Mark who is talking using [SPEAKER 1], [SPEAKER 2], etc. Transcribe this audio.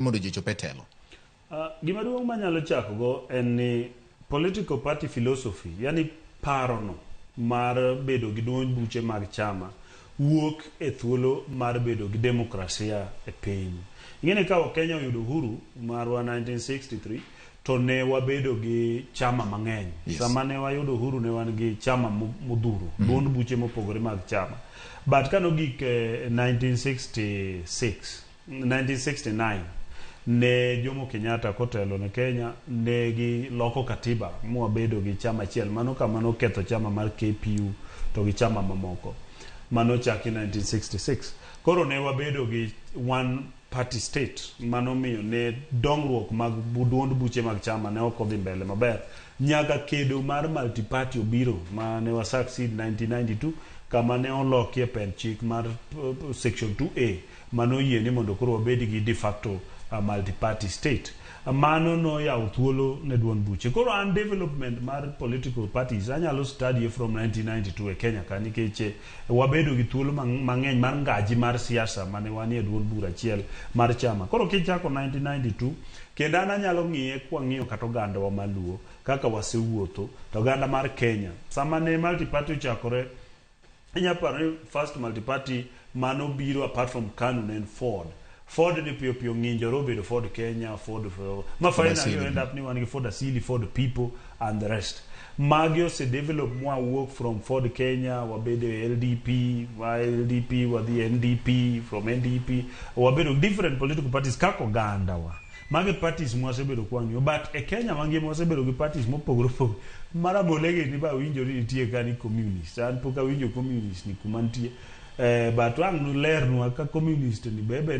[SPEAKER 1] mondo ji chope telo?
[SPEAKER 2] Gima duong' manyalo chako go en ni political party philosophy, yani paro no mar bedo gi duond buche mag chama wuok e thuolo mar bedo gi demokrasia e piny. Ing'eni ka Kenya oyudo uhuru marwa 1963 to ne wabedo gi chama mang'eny. Sama ne wayudo uhuru ne wan gi chama modhuro, duond buche mopogore mag chama. But kanogik 1969 ne Jomo Kenyatta kotelo ne Kenya ne gi loko katiba mwabedo gi chama achiel, mano kamano ketho chama mar KPU to gi chama mamoko, mano chaki 1966. Koro ne wabedo gi one party state, mano miyo ne dongruok mag duond buche mag chama ne ok odhi mbele maber nyaka kedo mar multi-party obiro ma ne succeed 1992 kama ne olokie pen chik mar section 2A mano yie ni mondo koro wabedi gi de facto multi-party state. Mano no yawo thuolo ne duond buche. Koro an development mar political parties anyalo study from 1992 e Kenya ka nikech wabedo gi thuolo mang'eny mar ngaji mar siasa mane wanie duond bura achiel mar chama. Koro kichako 1992 kendo an anyalo ng'iye kwang'iyo kata oganda wa maluo kaka wasewuotho to oganda mar Kenya sama ne multi-party ochakore. Inyaparo first multi-party mano biro apart from KANU ne Ford ni piyo piyo ng'injo robedo Ford Kenya, Ford ma finally you end up ni wan gi Ford Asili, Ford People and the rest. Magio se develop mwa work from Ford Kenya, wabedo LDP, LDP wadhi NDP, from NDP wabedo different political parties kako ganda wa. Mage parties mwasebedo kwang'yo, but e Kenya mangima wasebedo gi parties mopogore mara bolege ni ba winjo ni nitie kani communist. An poka winjo communist ni kumantie. But wang' no ler nwa ka communist ni bebe